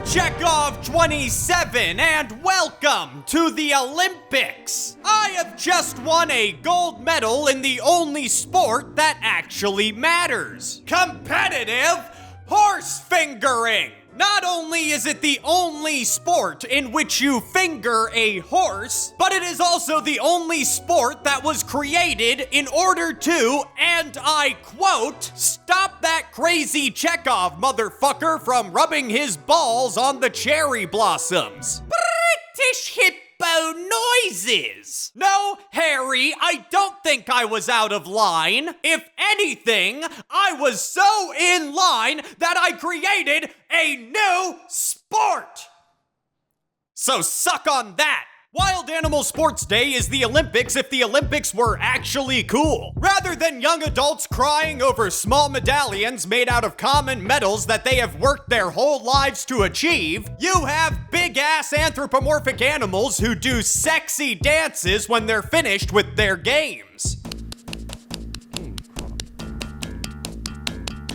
Chekhov 27, and welcome to the Olympics. I have just won a gold medal in the only sport that actually matters: competitive horse fingering. Not only is it the only sport in which you finger a horse, but it is also the only sport that was created in order to, and I quote, stop that crazy Chekhov motherfucker from rubbing his balls on the cherry blossoms. British hippo noises. No, Harry, I don't think I was out of line. If anything, I was so in line that I created a new sport. So suck on that. Wild Animal Sports Day is the Olympics if the Olympics were actually cool. Rather than young adults crying over small medallions made out of common metals that they have worked their whole lives to achieve, you have big-ass anthropomorphic animals who do sexy dances when they're finished with their games.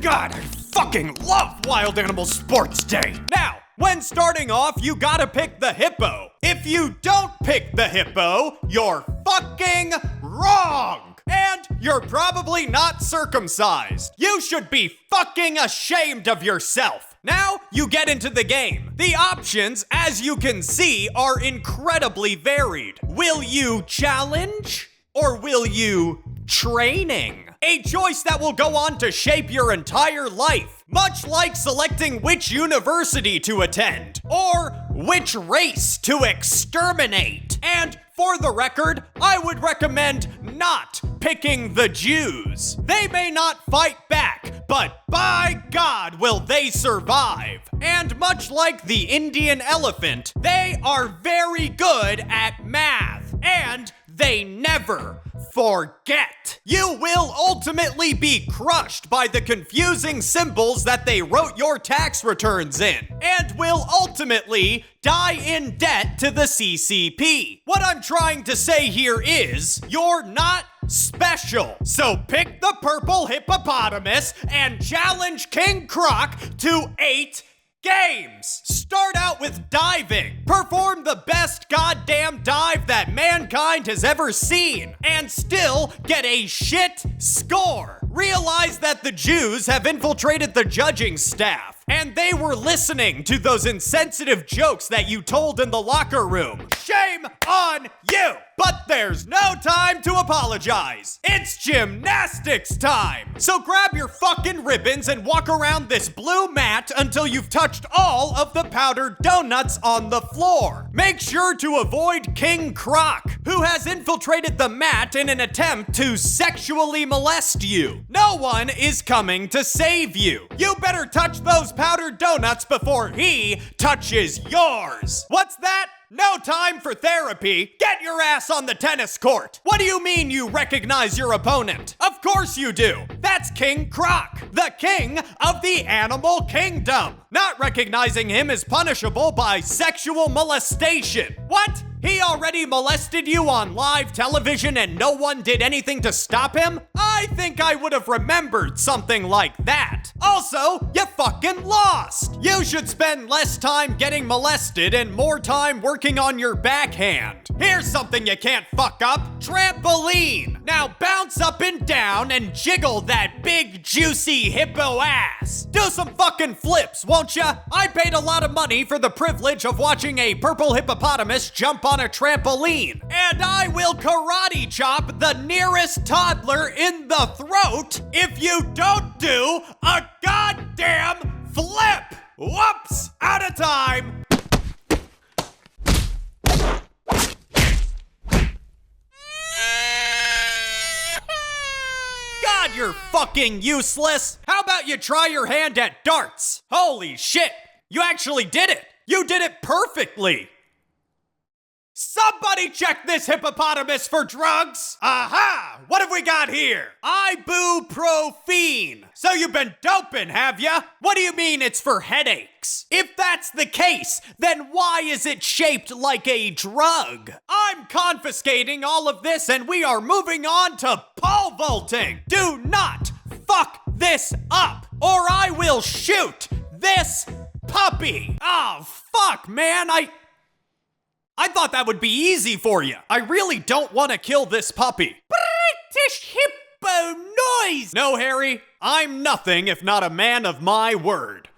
God, I fucking love Wild Animal Sports Day. Now, when starting off, you gotta pick the hippo. If you don't pick the hippo, you're fucking wrong. And you're probably not circumcised. You should be fucking ashamed of yourself. Now, you get into the game. The options, as you can see, are incredibly varied. Will you challenge? Or will you training? A choice that will go on to shape your entire life, much like selecting which university to attend, or which race to exterminate. And for the record, I would recommend not picking the Jews. They may not fight back, but by God will they survive. And much like the Indian elephant, they are very good at math, and they never forget. You will ultimately be crushed by the confusing symbols that they wrote your tax returns in, and will ultimately die in debt to the CCP. What I'm trying to say here is, you're not special. So pick the purple hippopotamus and challenge King Croc to 8 games. Start out with diving. Perform the best goddamn dive that mankind has ever seen, and still get a shit score. Realize that the Jews have infiltrated the judging staff, and they were listening to those insensitive jokes that you told in the locker room. Shame on you! But there's no time to apologize. It's gymnastics time. So grab your fucking ribbons and walk around this blue mat until you've touched all of the powdered donuts on the floor. Make sure to avoid King Croc, who has infiltrated the mat in an attempt to sexually molest you. No one is coming to save you. You better touch those powdered donuts before he touches yours. What's that? No time for therapy. Get your ass on the tennis court. What do you mean you recognize your opponent? Of course you do. That's King Croc, the king of the animal kingdom. Not recognizing him is punishable by sexual molestation. What? He already molested you on live television and no one did anything to stop him? I think I would have remembered something like that. Also, you fucking lost. You should spend less time getting molested and more time working on your backhand. Here's something you can't fuck up: trampoline. Now bounce up and down and jiggle that big juicy hippo ass. Do some fucking flips, won't ya? I paid a lot of money for the privilege of watching a purple hippopotamus jump on a trampoline, and I will karate chop the nearest toddler in the throat if you don't do a goddamn flip. Whoops, out of time. God, you're fucking useless. How about you try your hand at darts? Holy shit, you actually did it. You did it perfectly. Somebody check this hippopotamus for drugs. Aha! What have we got here? Ibuprofen. So you've been doping, have ya? What do you mean it's for headaches? If that's the case, then why is it shaped like a drug? I'm confiscating all of this and we are moving on to pole vaulting. Do not fuck this up or I will shoot this puppy! Oh, fuck, man, I thought that would be easy for you. I really don't want to kill this puppy. British hippo noise! No, Harry, I'm nothing if not a man of my word.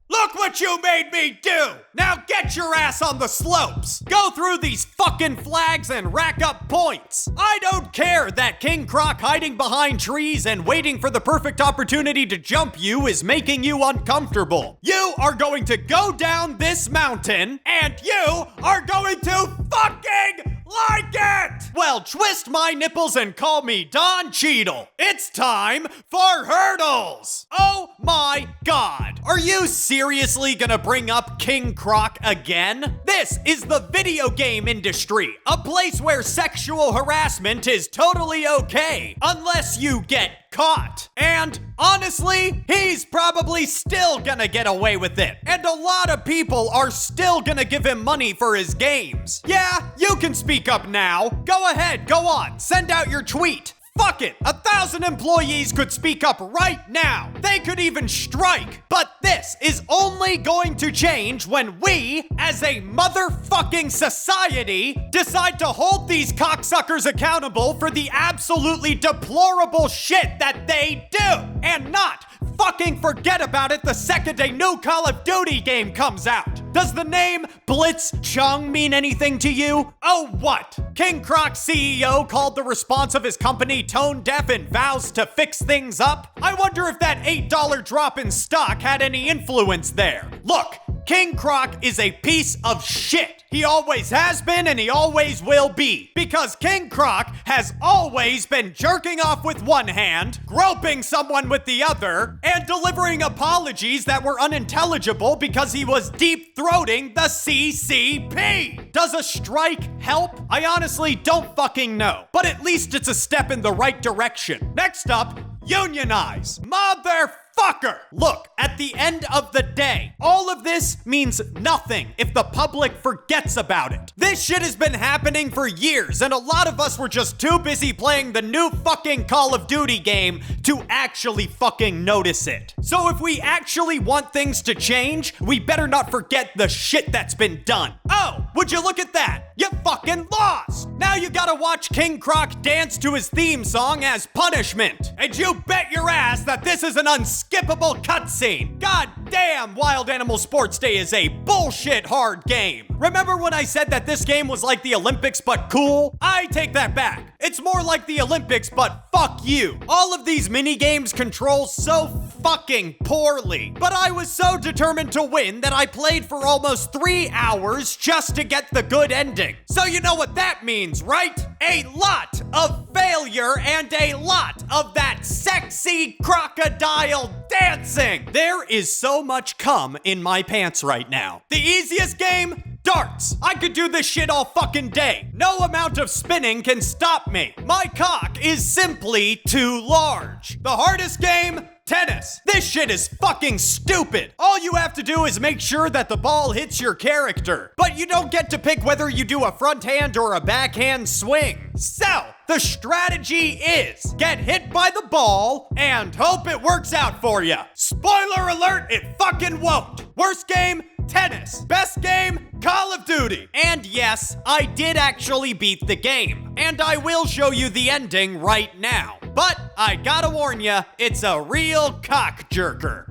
Look what you made me do! Now get your ass on the slopes! Go through these fucking flags and rack up points! I don't care that King Croc hiding behind trees and waiting for the perfect opportunity to jump you is making you uncomfortable. You are going to go down this mountain, and you are going to fucking like it! Well, twist my nipples and call me Don Cheadle. It's time for hurdles! Oh my god! Are you seriously gonna bring up King Croc again? This is the video game industry, a place where sexual harassment is totally okay, unless you get caught. And honestly, he's probably still gonna get away with it. And a lot of people are still gonna give him money for his games. Yeah, you can speak up now. Go ahead, go on, send out your tweet. Fuck it, 1,000 employees could speak up right now. They could even strike. But this is only going to change when we, as a motherfucking society, decide to hold these cocksuckers accountable for the absolutely deplorable shit that they do. And not fucking forget about it the second a new Call of Duty game comes out. Does the name Blitz Chung mean anything to you? Oh, what? King Croc's CEO called the response of his company tone deaf and vows to fix things up? I wonder if that $8 drop in stock had any influence there. Look, King Croc is a piece of shit. He always has been and he always will be. Because King Croc has always been jerking off with one hand, groping someone with the other, and delivering apologies that were unintelligible because he was deep-throating the CCP. Does a strike help? I honestly don't fucking know. But at least it's a step in the right direction. Next up, unionize. Motherfucker! Look, at the end of the day, all of this means nothing if the public forgets about it. This shit has been happening for years, and a lot of us were just too busy playing the new fucking Call of Duty game to actually fucking notice it. So if we actually want things to change, we better not forget the shit that's been done. Oh, would you look at that? You fucking lost! Now you gotta watch King Croc dance to his theme song as punishment. And you bet your ass that this is an unskippable cutscene. God damn, Wild Animal Sports Day is a bullshit hard game. Remember when I said that this game was like the Olympics but cool? I take that back. It's more like the Olympics but fuck you. All of these mini games control so fucking poorly. But I was so determined to win that I played for almost 3 hours just to get the good ending. So you know what that means, right? A lot of failure and a lot of that sexy crocodile dancing. There is so much cum in my pants right now. The easiest game? Darts. I could do this shit all fucking day. No amount of spinning can stop me. My cock is simply too large. The hardest game? Tennis. This shit is fucking stupid. All you have to do is make sure that the ball hits your character. But you don't get to pick whether you do a front hand or a backhand swing. So, the strategy is get hit by the ball and hope it works out for you. Spoiler alert, it fucking won't. Worst game? Tennis. Best game? Call of Duty. And yes, I did actually beat the game. And I will show you the ending right now. But I gotta warn ya, it's a real cock jerker.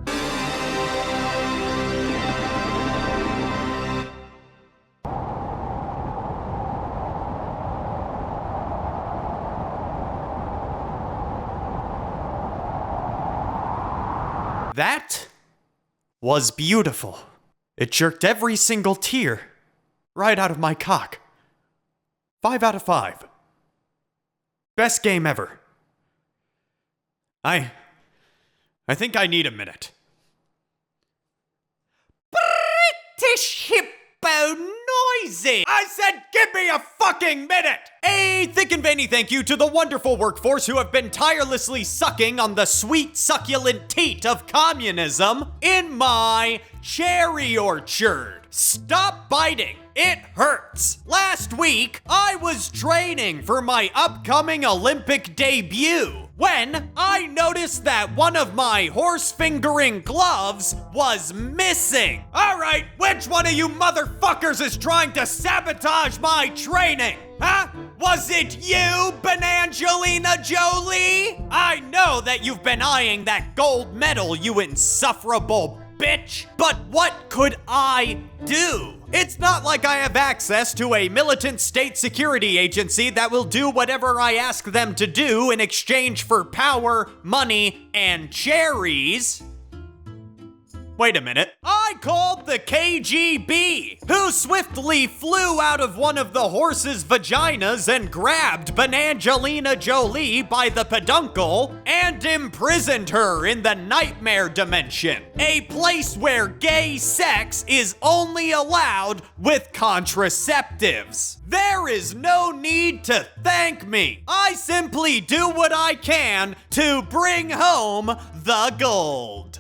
That was beautiful. It jerked every single tear right out of my cock. 5 out of 5. Best game ever. I think I need a minute. British hippo noisy! I said give me a fucking minute! A thick and veiny thank you to the wonderful workforce who have been tirelessly sucking on the sweet succulent teat of communism in my cherry orchard. Stop biting. It hurts. Last week, I was training for my upcoming Olympic debut. when I noticed that one of my horse-fingering gloves was missing. All right, which one of you motherfuckers is trying to sabotage my training? Huh? Was it you, Banangelina Jolie? I know that you've been eyeing that gold medal, you insufferable bitch. But what could I do? It's not like I have access to a militant state security agency that will do whatever I ask them to do in exchange for power, money, and cherries. Wait a minute. I called the KGB, who swiftly flew out of one of the horse's vaginas and grabbed Banangelina Jolie by the peduncle and imprisoned her in the nightmare dimension, a place where gay sex is only allowed with contraceptives. There is no need to thank me. I simply do what I can to bring home the gold.